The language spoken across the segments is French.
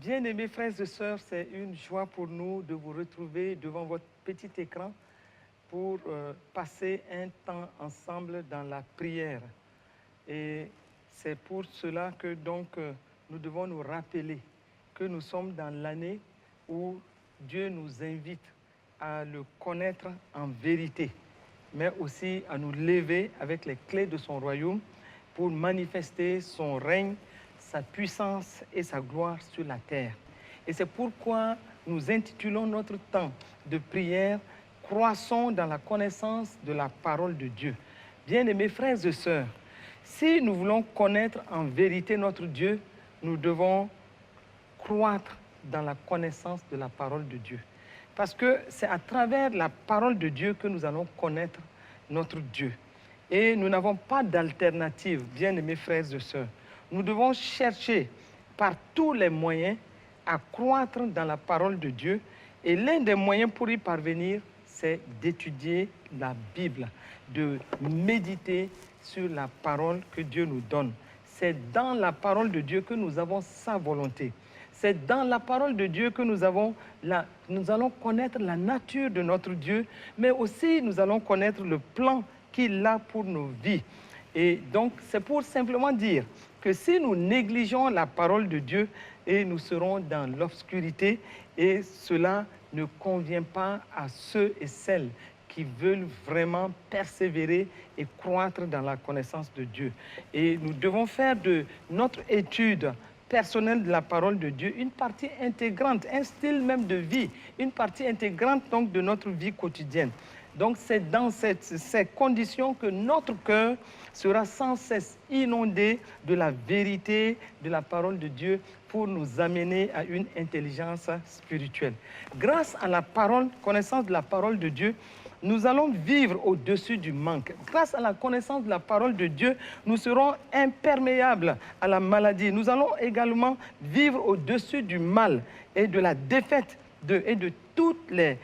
Bien-aimés frères et sœurs, c'est une joie pour nous de vous retrouver devant votre petit écran pour passer un temps ensemble dans la prière. Et c'est pour cela que nous devons nous rappeler que nous sommes dans l'année où Dieu nous invite à le connaître en vérité, mais aussi à nous lever avec les clés de son royaume pour manifester son règne, sa puissance et sa gloire sur la terre. Et c'est pourquoi nous intitulons notre temps de prière « Croissons dans la connaissance de la parole de Dieu ». Bien-aimés frères et sœurs, si nous voulons connaître en vérité notre Dieu, nous devons croître dans la connaissance de la parole de Dieu. Parce que c'est à travers la parole de Dieu que nous allons connaître notre Dieu. Et nous n'avons pas d'alternative, bien-aimés frères et sœurs. Nous devons chercher par tous les moyens à croître dans la parole de Dieu. Et l'un des moyens pour y parvenir, c'est d'étudier la Bible, de méditer sur la parole que Dieu nous donne. C'est dans la parole de Dieu que nous avons sa volonté. C'est dans la parole de Dieu que nous allons connaître la nature de notre Dieu, mais aussi nous allons connaître le plan qu'il a pour nos vies. Et donc, c'est pour simplement dire que si nous négligeons la parole de Dieu, et nous serons dans l'obscurité, et cela ne convient pas à ceux et celles qui veulent vraiment persévérer et croître dans la connaissance de Dieu. Et nous devons faire de notre étude personnelle de la parole de Dieu une partie intégrante, un style même de vie, une partie intégrante donc de notre vie quotidienne. Donc c'est dans ces conditions que notre cœur sera sans cesse inondé de la vérité de la parole de Dieu pour nous amener à une intelligence spirituelle. Grâce à la parole, connaissance de la parole de Dieu, nous allons vivre au-dessus du manque. Grâce à la connaissance de la parole de Dieu, nous serons imperméables à la maladie. Nous allons également vivre au-dessus du mal et de la défaite et de toutes les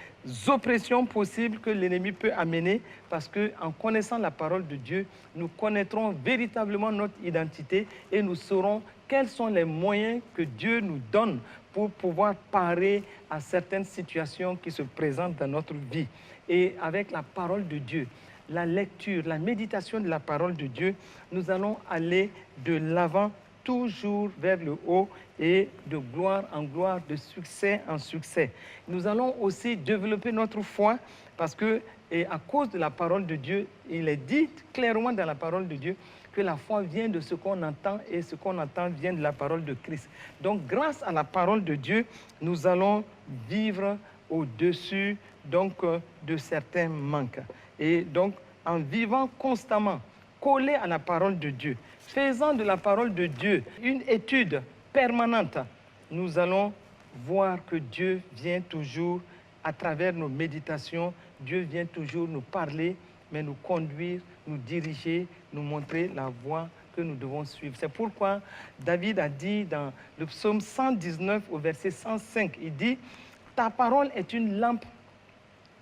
oppressions possibles que l'ennemi peut amener, parce qu'en connaissant la parole de Dieu, nous connaîtrons véritablement notre identité et nous saurons quels sont les moyens que Dieu nous donne pour pouvoir parer à certaines situations qui se présentent dans notre vie. Et avec la parole de Dieu, la lecture, la méditation de la parole de Dieu, nous allons aller de l'avant, toujours vers le haut et de gloire en gloire, de succès en succès. Nous allons aussi développer notre foi parce que, et à cause de la parole de Dieu, il est dit clairement dans la parole de Dieu que la foi vient de ce qu'on entend et ce qu'on entend vient de la parole de Christ. Donc, grâce à la parole de Dieu, nous allons vivre au-dessus de certains manques. Et donc, en vivant constamment, collé à la parole de Dieu, faisant de la parole de Dieu une étude permanente, nous allons voir que Dieu vient toujours, à travers nos méditations, Dieu vient toujours nous parler, mais nous conduire, nous diriger, nous montrer la voie que nous devons suivre. C'est pourquoi David a dit dans le psaume 119 au verset 105, il dit « Ta parole est une lampe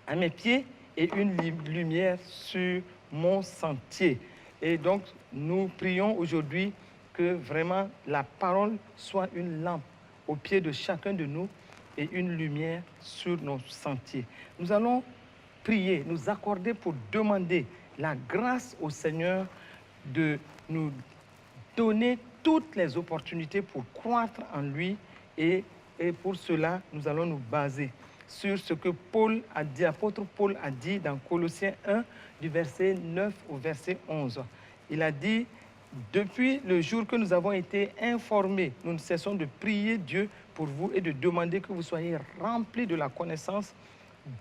à mes pieds et une lumière sur mon sentier. » Et donc, nous prions aujourd'hui que vraiment la parole soit une lampe au pied de chacun de nous et une lumière sur nos sentiers. Nous allons prier, nous accorder pour demander la grâce au Seigneur de nous donner toutes les opportunités pour croître en lui et pour cela, nous allons nous baser sur ce que Paul a dit, l'apôtre Paul a dit dans Colossiens 1, du verset 9 au verset 11. Il a dit, depuis le jour que nous avons été informés, nous ne cessons de prier Dieu pour vous et de demander que vous soyez remplis de la connaissance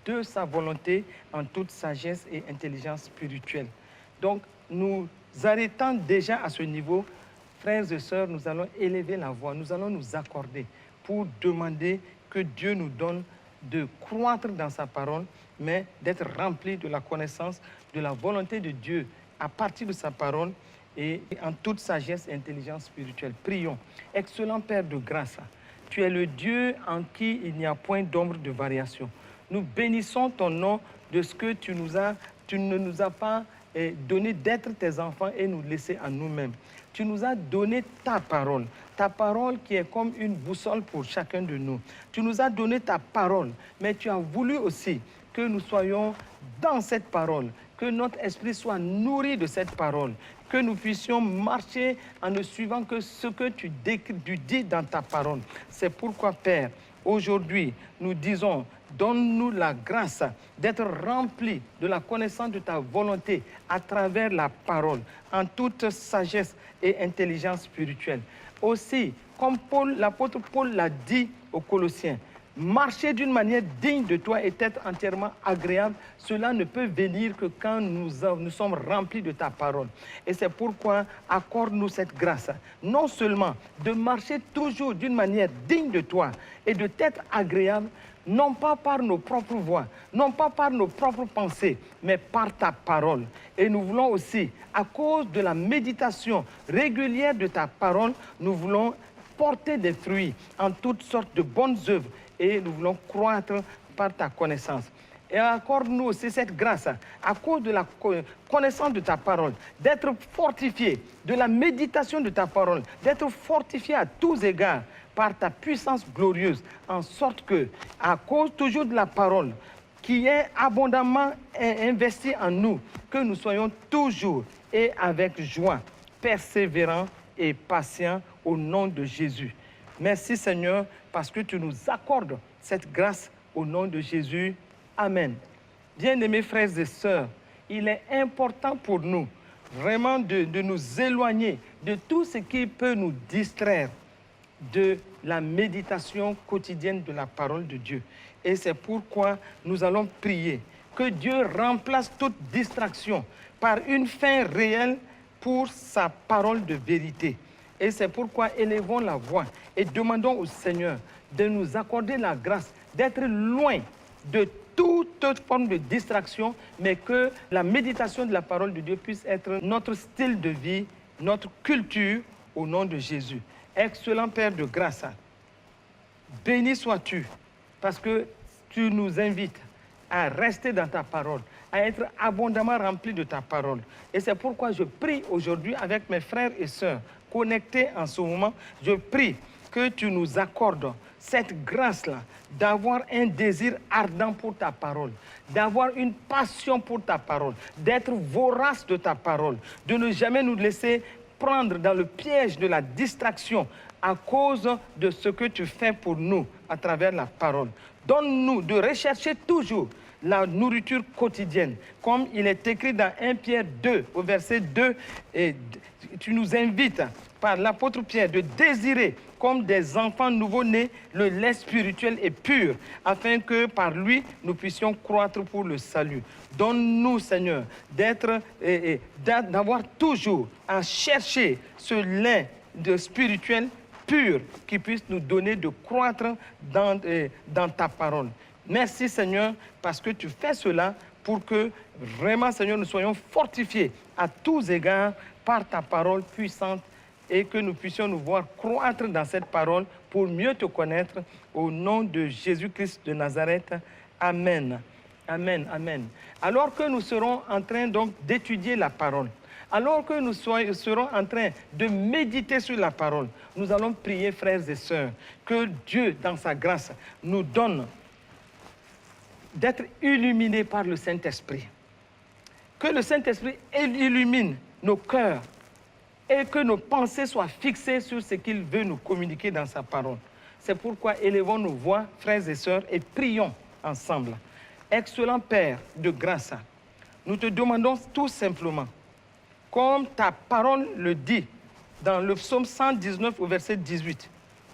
de sa volonté en toute sagesse et intelligence spirituelle. Donc, nous arrêtant déjà à ce niveau, frères et sœurs, nous allons élever la voix, nous allons nous accorder pour demander que Dieu nous donne de croître dans sa parole, mais d'être remplis de la connaissance de la volonté de Dieu à partir de sa parole et en toute sagesse et intelligence spirituelle. Prions. Excellent Père de grâce, tu es le Dieu en qui il n'y a point d'ombre de variation. Nous bénissons ton nom de ce que tu ne nous as pas donné d'être tes enfants et nous laisser à nous-mêmes. Tu nous as donné ta parole. Ta parole qui est comme une boussole pour chacun de nous. Tu nous as donné ta parole, mais tu as voulu aussi que nous soyons dans cette parole, que notre esprit soit nourri de cette parole, que nous puissions marcher en ne suivant que ce que tu dis dans ta parole. C'est pourquoi, Père, aujourd'hui, nous disons, donne-nous la grâce d'être remplis de la connaissance de ta volonté à travers la parole, en toute sagesse et intelligence spirituelle. Aussi, comme l'apôtre Paul l'a dit aux Colossiens, marcher d'une manière digne de toi et être entièrement agréable, cela ne peut venir que quand nous sommes remplis de ta parole. Et c'est pourquoi accorde-nous cette grâce, non seulement de marcher toujours d'une manière digne de toi et de t'être agréable, non pas par nos propres voies, non pas par nos propres pensées, mais par ta parole. Et nous voulons aussi, à cause de la méditation régulière de ta parole, nous voulons porter des fruits en toutes sortes de bonnes œuvres et nous voulons croître par ta connaissance. Et accorde-nous aussi cette grâce, à cause de la connaissance de ta parole, d'être fortifié, de la méditation de ta parole, d'être fortifié à tous égards par ta puissance glorieuse, en sorte que, à cause toujours de la parole, qui est abondamment investie en nous, que nous soyons toujours et avec joie, persévérants et patients au nom de Jésus. Merci Seigneur, parce que tu nous accordes cette grâce au nom de Jésus. Amen. Bien-aimés frères et sœurs, il est important pour nous vraiment de nous éloigner de tout ce qui peut nous distraire de la méditation quotidienne de la parole de Dieu. Et c'est pourquoi nous allons prier que Dieu remplace toute distraction par une fin réelle pour sa parole de vérité. Et c'est pourquoi élevons la voix et demandons au Seigneur de nous accorder la grâce d'être loin de toute forme de distraction, mais que la méditation de la parole de Dieu puisse être notre style de vie, notre culture, au nom de Jésus. Excellent Père de grâce, béni sois-tu, parce que tu nous invites à rester dans ta parole, à être abondamment remplis de ta parole. Et c'est pourquoi je prie aujourd'hui avec mes frères et sœurs connectés en ce moment, je prie que tu nous accordes cette grâce-là, d'avoir un désir ardent pour ta parole, d'avoir une passion pour ta parole, d'être vorace de ta parole, de ne jamais nous laisser prendre dans le piège de la distraction à cause de ce que tu fais pour nous à travers la parole. Donne-nous de rechercher toujours la nourriture quotidienne, comme il est écrit dans 1 Pierre 2, au verset 2, et tu nous invites par l'apôtre Pierre de désirer comme des enfants nouveau-nés le lait spirituel et pur, afin que par lui nous puissions croître pour le salut. Donne-nous, Seigneur, d'avoir toujours à chercher ce lait spirituel pur qui puisse nous donner de croître dans ta parole. Merci, Seigneur, parce que tu fais cela pour que vraiment, Seigneur, nous soyons fortifiés à tous égards par ta parole puissante et que nous puissions nous voir croître dans cette parole pour mieux te connaître au nom de Jésus-Christ de Nazareth. Amen. Amen. Amen. Alors que nous serons en train donc d'étudier la parole, alors que nous serons en train de méditer sur la parole, nous allons prier, frères et sœurs, que Dieu, dans sa grâce, nous donne d'être illuminés par le Saint-Esprit. Que le Saint-Esprit illumine nos cœurs et que nos pensées soient fixées sur ce qu'il veut nous communiquer dans sa parole. C'est pourquoi élevons nos voix, frères et sœurs, et prions ensemble. Excellent Père de grâce, nous te demandons tout simplement, comme ta parole le dit dans le psaume 119 au verset 18,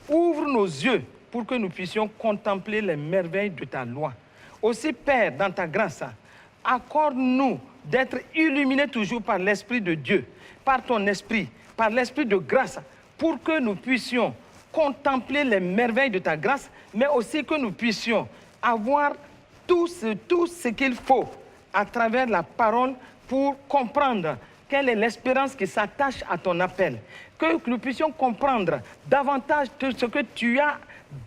ouvre nos yeux pour que nous puissions contempler les merveilles de ta loi. Aussi, Père, dans ta grâce, accorde-nous d'être illuminés toujours par l'Esprit de Dieu, par ton Esprit, par l'Esprit de grâce, pour que nous puissions contempler les merveilles de ta grâce, mais aussi que nous puissions avoir tout ce qu'il faut à travers la parole pour comprendre quelle est l'espérance qui s'attache à ton appel. Que nous puissions comprendre davantage de ce que tu as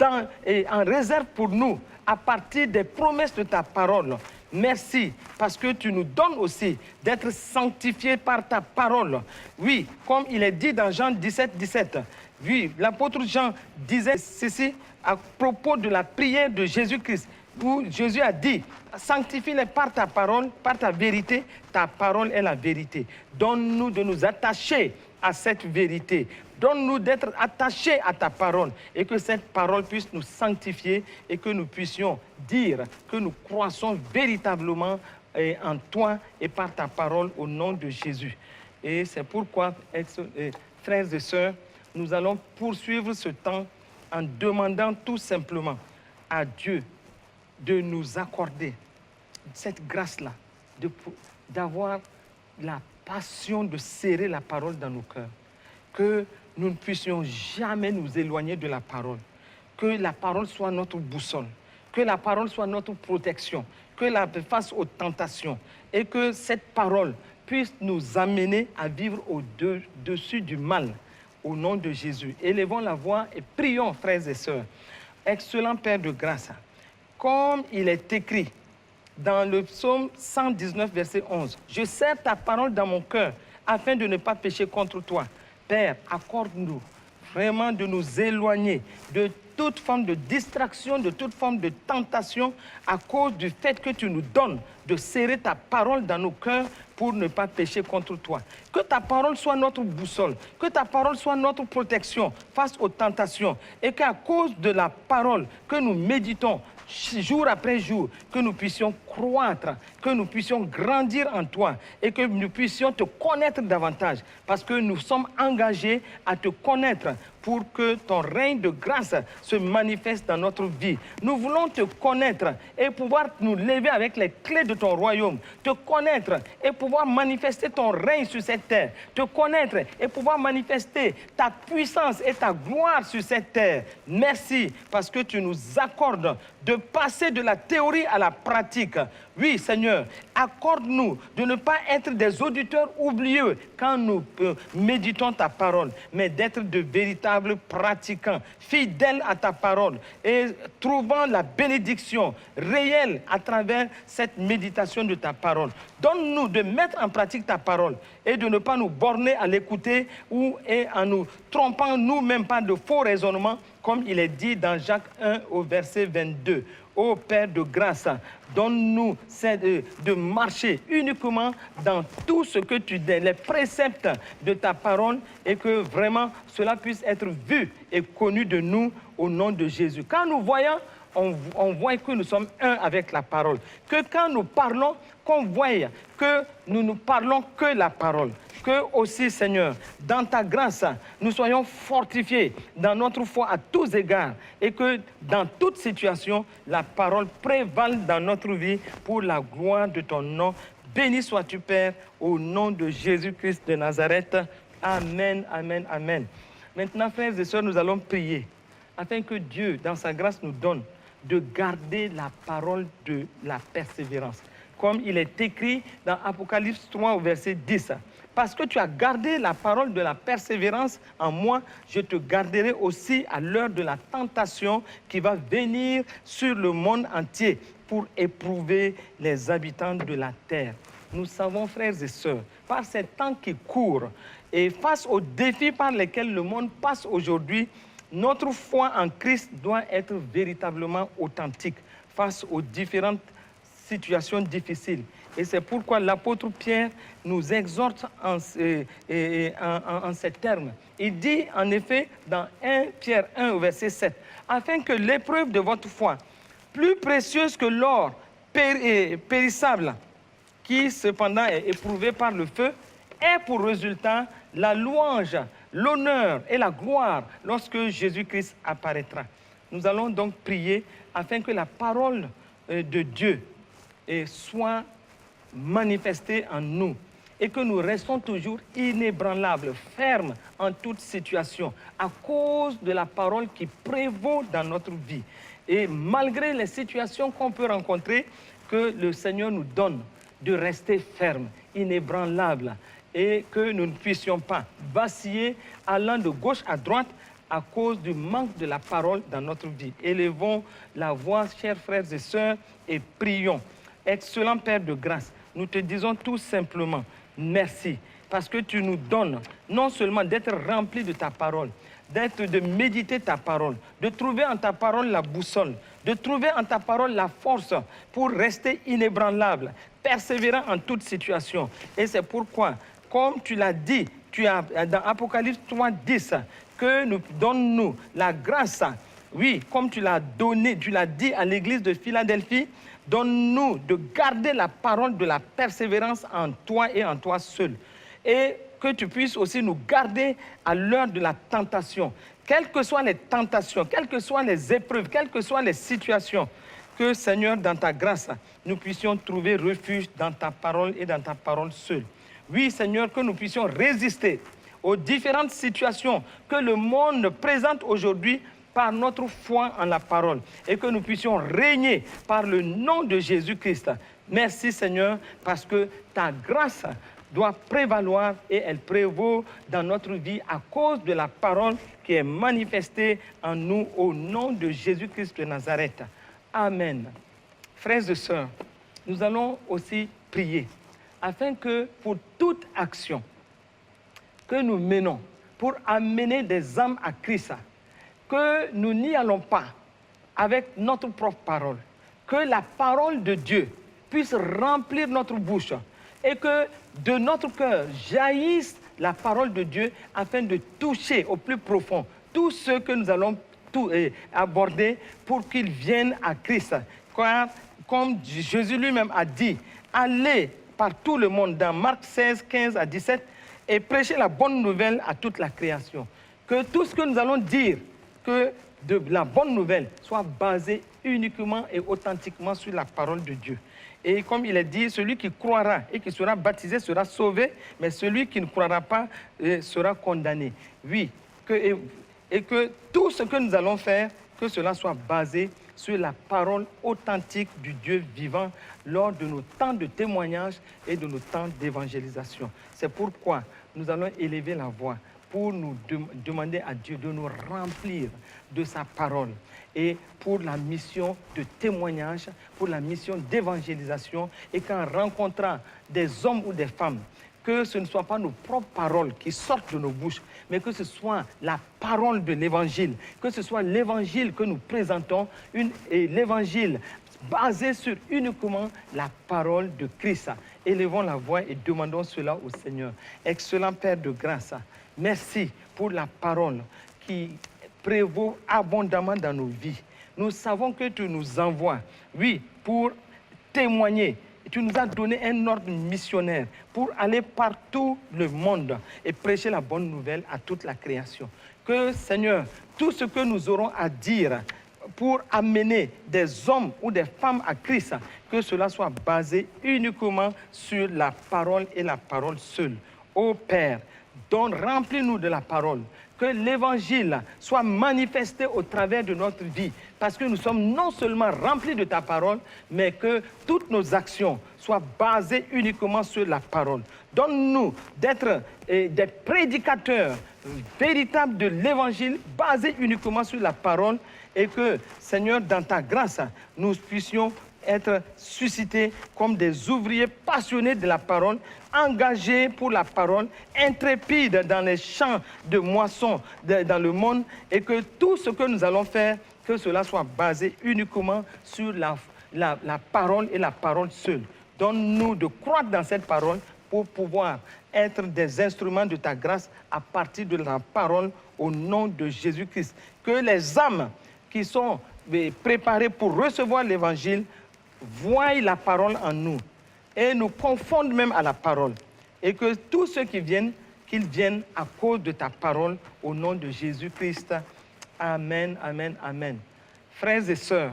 en réserve pour nous à partir des promesses de ta parole. Merci, parce que tu nous donnes aussi d'être sanctifiés par ta parole. Oui, comme il est dit dans Jean 17, 17, Oui, l'apôtre Jean disait ceci à propos de la prière de Jésus-Christ, où Jésus a dit, sanctifie-les par ta parole, par ta vérité, ta parole est la vérité. Donne-nous de nous attacher à cette vérité. Donne-nous d'être attachés à ta parole et que cette parole puisse nous sanctifier et que nous puissions dire que nous croissons véritablement en toi et par ta parole au nom de Jésus. Et c'est pourquoi, frères et sœurs, nous allons poursuivre ce temps en demandant tout simplement à Dieu de nous accorder cette grâce-là, d'avoir la passion de serrer la parole dans nos cœurs, que nous ne puissions jamais nous éloigner de la parole, que la parole soit notre boussole, que la parole soit notre protection, face aux tentations, et que cette parole puisse nous amener à vivre au-dessus du mal, au nom de Jésus. Élevons la voix et prions, frères et sœurs. Excellent Père de grâce, comme il est écrit dans le psaume 119, verset 11, « Je serre ta parole dans mon cœur afin de ne pas pécher contre toi. » Père, accorde-nous vraiment de nous éloigner de toute forme de distraction, de toute forme de tentation à cause du fait que tu nous donnes de serrer ta parole dans nos cœurs pour ne pas pécher contre toi. Que ta parole soit notre boussole, que ta parole soit notre protection face aux tentations et qu'à cause de la parole que nous méditons jour après jour, que nous puissions croître, que nous puissions grandir en toi et que nous puissions te connaître davantage parce que nous sommes engagés à te connaître pour que ton règne de grâce se manifeste dans notre vie. Nous voulons te connaître et pouvoir nous lever avec les clés de ton royaume, te connaître et pouvoir manifester ton règne sur cette terre, te connaître et pouvoir manifester ta puissance et ta gloire sur cette terre. Merci parce que tu nous accordes de passer de la théorie à la pratique. Oui, Seigneur, accorde-nous de ne pas être des auditeurs oublieux quand nous méditons ta parole, mais d'être de véritables pratiquants, fidèles à ta parole et trouvant la bénédiction réelle à travers cette méditation de ta parole. Donne-nous de mettre en pratique ta parole et de ne pas nous borner à l'écouter et en nous trompant nous-mêmes par de faux raisonnements, comme il est dit dans Jacques 1 au verset 22. Ô Père de grâce, donne-nous de marcher uniquement dans tout ce que tu dis, les préceptes de ta parole, et que vraiment cela puisse être vu et connu de nous au nom de Jésus. Quand nous voyons, on voit que nous sommes un avec la parole. Que quand nous parlons, qu'on voie que nous ne parlons que la parole. Que aussi, Seigneur, dans ta grâce, nous soyons fortifiés dans notre foi à tous égards et que dans toute situation, la parole prévale dans notre vie pour la gloire de ton nom. Béni sois-tu, Père, au nom de Jésus-Christ de Nazareth. Amen, amen, amen. Maintenant, frères et sœurs, nous allons prier afin que Dieu, dans sa grâce, nous donne de garder la parole de la persévérance. Comme il est écrit dans Apocalypse 3 au verset 10. Parce que tu as gardé la parole de la persévérance en moi, je te garderai aussi à l'heure de la tentation qui va venir sur le monde entier pour éprouver les habitants de la terre. Nous savons, frères et sœurs, par ces temps qui courent et face aux défis par lesquels le monde passe aujourd'hui, notre foi en Christ doit être véritablement authentique face aux différentes situations difficiles. Et c'est pourquoi l'apôtre Pierre nous exhorte en ces termes. Il dit en effet dans 1 Pierre 1 au verset 7, « Afin que l'épreuve de votre foi, plus précieuse que l'or périssable, qui cependant est éprouvé par le feu, ait pour résultat la louange, l'honneur et la gloire lorsque Jésus-Christ apparaîtra. » Nous allons donc prier afin que la parole de Dieu soit manifestée en nous et que nous restons toujours inébranlables, fermes en toute situation à cause de la parole qui prévaut dans notre vie. Et malgré les situations qu'on peut rencontrer, que le Seigneur nous donne de rester fermes, inébranlables, et que nous ne puissions pas vaciller allant de gauche à droite à cause du manque de la parole dans notre vie. Élevons la voix, chers frères et sœurs, et prions. Excellent Père de grâce, nous te disons tout simplement merci, parce que tu nous donnes non seulement d'être remplis de ta parole, de méditer ta parole, de trouver en ta parole la boussole, de trouver en ta parole la force pour rester inébranlable, persévérant en toute situation. Et c'est pourquoi, comme tu l'as dit, dans Apocalypse 3:10, que nous donne-nous la grâce. Oui, comme tu l'as dit à l'église de Philadelphie, donne-nous de garder la parole de la persévérance en toi et en toi seul. Et que tu puisses aussi nous garder à l'heure de la tentation. Quelles que soient les tentations, quelles que soient les épreuves, quelles que soient les situations, que Seigneur, dans ta grâce, nous puissions trouver refuge dans ta parole et dans ta parole seule. Oui, Seigneur, que nous puissions résister aux différentes situations que le monde présente aujourd'hui par notre foi en la parole et que nous puissions régner par le nom de Jésus-Christ. Merci, Seigneur, parce que ta grâce doit prévaloir et elle prévaut dans notre vie à cause de la parole qui est manifestée en nous au nom de Jésus-Christ de Nazareth. Amen. Frères et sœurs, nous allons aussi prier afin que pour toute action que nous menons pour amener des âmes à Christ, que nous n'y allons pas avec notre propre parole, que la parole de Dieu puisse remplir notre bouche et que de notre cœur jaillisse la parole de Dieu afin de toucher au plus profond tous ceux que nous allons aborder pour qu'ils viennent à Christ. Car, comme Jésus lui-même a dit, allez par tout le monde dans Marc 16, 15 à 17 et prêchez la bonne nouvelle à toute la création. Que tout ce que nous allons dire, que de la bonne nouvelle soit basé uniquement et authentiquement sur la parole de Dieu. Et comme il est dit, celui qui croira et qui sera baptisé sera sauvé, mais celui qui ne croira pas sera condamné. Oui, et que tout ce que nous allons faire, que cela soit basé sur la parole authentique du Dieu vivant lors de nos temps de témoignage et de nos temps d'évangélisation. C'est pourquoi nous allons élever la voix pour nous demander à Dieu de nous remplir de sa parole et pour la mission de témoignage, pour la mission d'évangélisation et qu'en rencontrant des hommes ou des femmes, que ce ne soit pas nos propres paroles qui sortent de nos bouches, mais que ce soit la parole de l'évangile, que ce soit l'évangile que nous présentons, et l'évangile basé sur uniquement la parole de Christ. Élevons la voix et demandons cela au Seigneur. Excellent Père de grâce, merci pour la parole qui prévaut abondamment dans nos vies. Nous savons que tu nous envoies, oui, pour témoigner. Tu nous as donné un ordre missionnaire pour aller partout le monde et prêcher la bonne nouvelle à toute la création. Que, Seigneur, tout ce que nous aurons à dire pour amener des hommes ou des femmes à Christ, que cela soit basé uniquement sur la parole et la parole seule. Ô Père, remplis-nous de la parole, que l'évangile soit manifesté au travers de notre vie, parce que nous sommes non seulement remplis de ta parole, mais que toutes nos actions soient basées uniquement sur la parole. Donne-nous d'être des prédicateurs véritables de l'évangile, basés uniquement sur la parole, et que, Seigneur, dans ta grâce, nous puissions être suscités comme des ouvriers passionnés de la parole, engagés pour la parole, intrépides dans les champs de moisson dans le monde, et que tout ce que nous allons faire, que cela soit basé uniquement sur la parole et la parole seule. Donne-nous de croître dans cette parole pour pouvoir être des instruments de ta grâce à partir de la parole au nom de Jésus-Christ. Que les âmes qui sont préparées pour recevoir l'évangile voient la parole en nous et nous confondent même à la parole. Et que tous ceux qui viennent, qu'ils viennent à cause de ta parole au nom de Jésus-Christ. Amen, amen, amen. Frères et sœurs,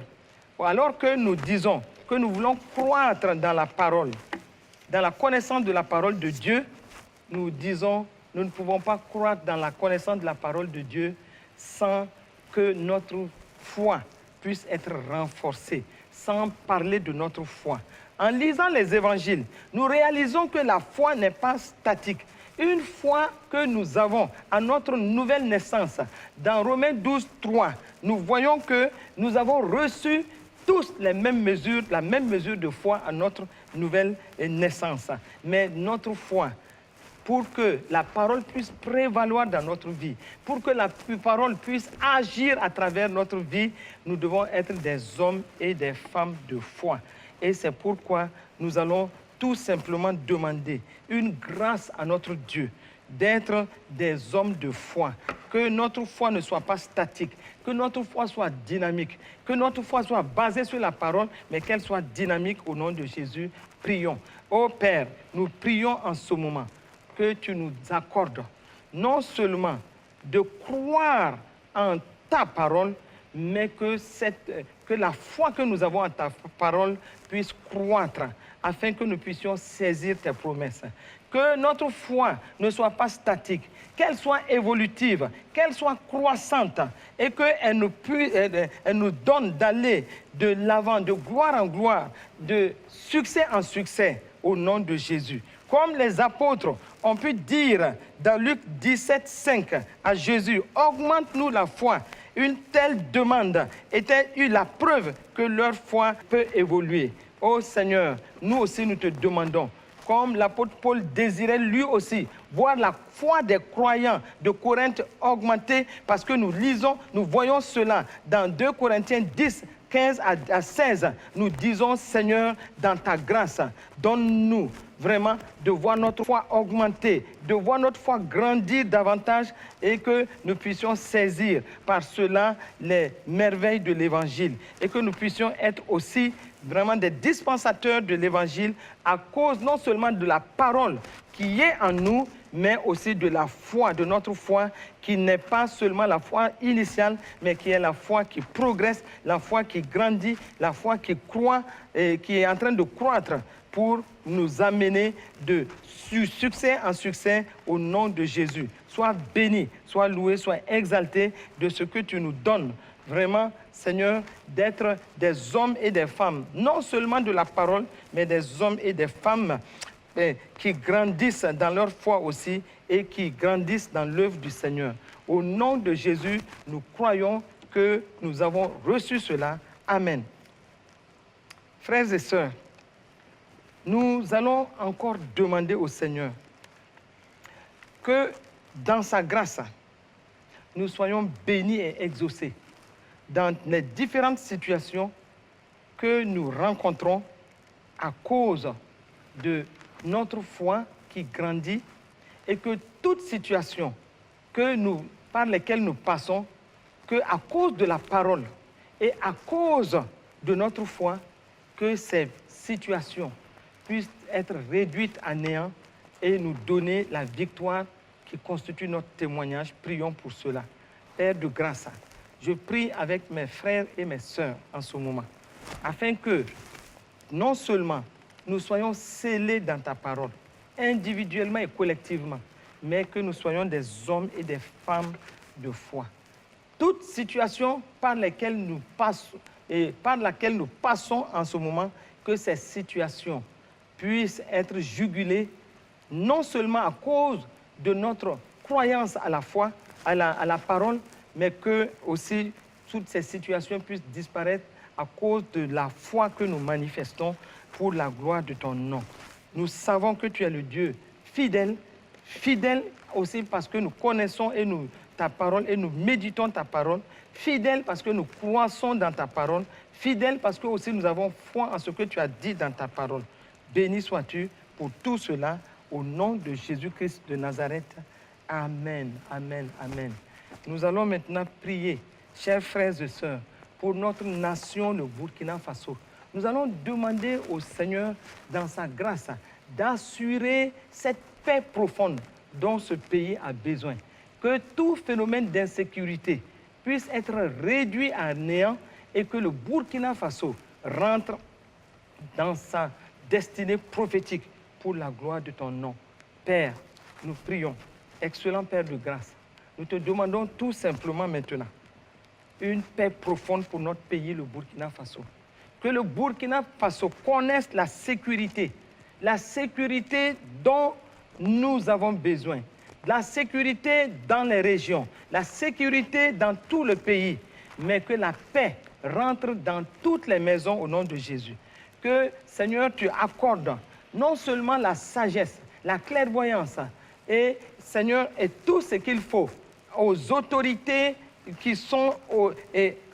alors que nous disons que nous voulons croître dans la parole, dans la connaissance de la parole de Dieu, nous disons, nous ne pouvons pas croître dans la connaissance de la parole de Dieu sans que notre foi puisse être renforcée, sans parler de notre foi. En lisant les évangiles, nous réalisons que la foi n'est pas statique. Une foi que nous avons à notre nouvelle naissance, dans Romains 12, 3, nous voyons que nous avons reçu tous les mêmes mesures, la même mesure de foi à notre nouvelle naissance. Mais notre foi pour que la parole puisse prévaloir dans notre vie, pour que la parole puisse agir à travers notre vie, nous devons être des hommes et des femmes de foi. Et c'est pourquoi nous allons tout simplement demander une grâce à notre Dieu, d'être des hommes de foi, que notre foi ne soit pas statique, que notre foi soit dynamique, que notre foi soit basée sur la parole, mais qu'elle soit dynamique au nom de Jésus. Prions. Ô Père, nous prions en ce moment que tu nous accordes non seulement de croire en ta parole, mais que la foi que nous avons en ta parole puisse croître, afin que nous puissions saisir tes promesses. Que notre foi ne soit pas statique, qu'elle soit évolutive, qu'elle soit croissante, et qu'elle nous donne d'aller de l'avant, de gloire en gloire, de succès en succès, au nom de Jésus. Comme les apôtres ont pu dire dans Luc 17, 5 à Jésus, augmente-nous la foi. Une telle demande était la preuve que leur foi peut évoluer. Ô Seigneur, nous aussi nous te demandons, comme l'apôtre Paul désirait lui aussi voir la foi des croyants de Corinthe augmenter, parce que nous voyons cela dans 2 Corinthiens 10, 15 à 16. Nous disons, Seigneur, dans ta grâce, donne-nous vraiment de voir notre foi augmenter, de voir notre foi grandir davantage et que nous puissions saisir par cela les merveilles de l'Évangile et que nous puissions être aussi vraiment des dispensateurs de l'Évangile à cause non seulement de la parole qui est en nous, mais aussi de la foi, de notre foi qui n'est pas seulement la foi initiale, mais qui est la foi qui progresse, la foi qui grandit, la foi qui croît et qui est en train de croître pour nous amener de succès en succès au nom de Jésus. Sois béni, sois loué, sois exalté de ce que tu nous donnes. Vraiment, Seigneur, d'être des hommes et des femmes, non seulement de la parole, mais des hommes et des femmes qui grandissent dans leur foi aussi et qui grandissent dans l'œuvre du Seigneur. Au nom de Jésus, nous croyons que nous avons reçu cela. Amen. Frères et sœurs, nous allons encore demander au Seigneur que dans sa grâce, nous soyons bénis et exaucés dans les différentes situations que nous rencontrons à cause de notre foi qui grandit et que toute situation par laquelle nous passons, qu'à cause de la parole et à cause de notre foi, que ces situations puissent être réduites à néant et nous donner la victoire qui constitue notre témoignage. Prions pour cela. Père de grâce, je prie avec mes frères et mes sœurs en ce moment, afin que non seulement nous soyons scellés dans ta parole, individuellement et collectivement, mais que nous soyons des hommes et des femmes de foi. Toute situation par laquelle nous passons en ce moment, que ces situations puissent être jugulées, non seulement à cause de notre croyance à la foi, à la parole, mais que aussi toutes ces situations puissent disparaître à cause de la foi que nous manifestons pour la gloire de ton nom. Nous savons que tu es le Dieu fidèle, fidèle aussi parce que nous connaissons ta parole et nous méditons ta parole, fidèle parce que nous croissons dans ta parole, fidèle parce que aussi nous avons foi en ce que tu as dit dans ta parole. Béni sois-tu pour tout cela, au nom de Jésus-Christ de Nazareth. Amen, amen, amen. Nous allons maintenant prier, chers frères et sœurs, pour notre nation, le Burkina Faso. Nous allons demander au Seigneur, dans sa grâce, d'assurer cette paix profonde dont ce pays a besoin. Que tout phénomène d'insécurité puisse être réduit à néant et que le Burkina Faso rentre dans sa destinée prophétique pour la gloire de ton nom. Père, nous prions, excellent Père de grâce, nous te demandons tout simplement maintenant une paix profonde pour notre pays, le Burkina Faso. Que le Burkina Faso connaisse la sécurité dont nous avons besoin, la sécurité dans les régions, la sécurité dans tout le pays, mais que la paix rentre dans toutes les maisons au nom de Jésus. Que, Seigneur, tu accordes non seulement la sagesse, la clairvoyance, et Seigneur, et tout ce qu'il faut aux autorités qui sont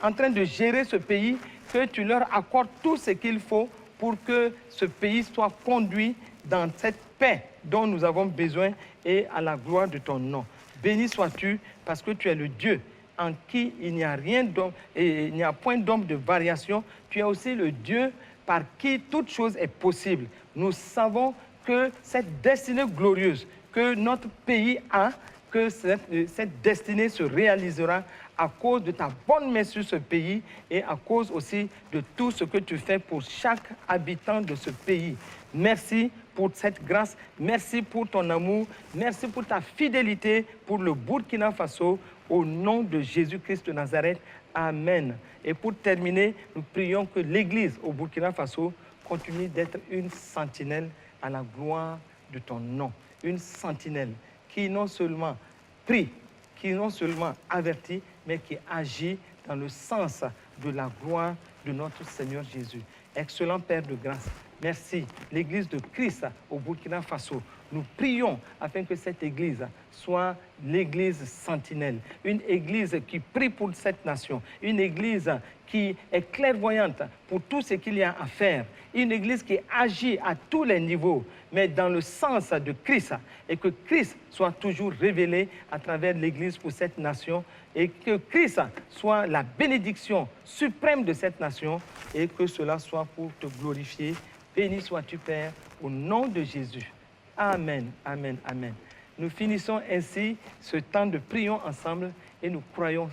en train de gérer ce pays, que tu leur accordes tout ce qu'il faut pour que ce pays soit conduit dans cette paix dont nous avons besoin et à la gloire de ton nom. Béni sois-tu parce que tu es le Dieu en qui il n'y a rien d'homme et il n'y a point d'ombre de variation. Tu es aussi le Dieu par qui toute chose est possible. Nous savons que cette destinée glorieuse que notre pays a, que cette destinée se réalisera à cause de ta bonne main sur ce pays et à cause aussi de tout ce que tu fais pour chaque habitant de ce pays. Merci pour cette grâce, merci pour ton amour, merci pour ta fidélité pour le Burkina Faso, au nom de Jésus-Christ de Nazareth. Amen. Et pour terminer, nous prions que l'Église au Burkina Faso continue d'être une sentinelle à la gloire de ton nom. Une sentinelle qui non seulement prie, qui non seulement avertit, mais qui agit dans le sens de la gloire de notre Seigneur Jésus. Excellent Père de grâce, merci. L'Église de Christ au Burkina Faso, nous prions afin que cette Église soit l'Église sentinelle, une Église qui prie pour cette nation, une Église qui est clairvoyante pour tout ce qu'il y a à faire, une Église qui agit à tous les niveaux, mais dans le sens de Christ, et que Christ soit toujours révélé à travers l'Église pour cette nation, et que Christ soit la bénédiction suprême de cette nation, et que cela soit pour te glorifier. Béni sois-tu, Père, au nom de Jésus. Amen, amen, amen. Nous finissons ainsi ce temps de prions ensemble et nous croyons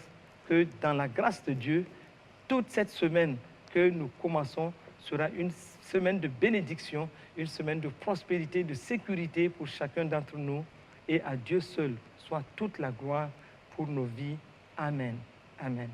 que dans la grâce de Dieu, toute cette semaine que nous commençons sera une semaine de bénédiction, une semaine de prospérité, de sécurité pour chacun d'entre nous. Et à Dieu seul soit toute la gloire pour nos vies. Amen, amen.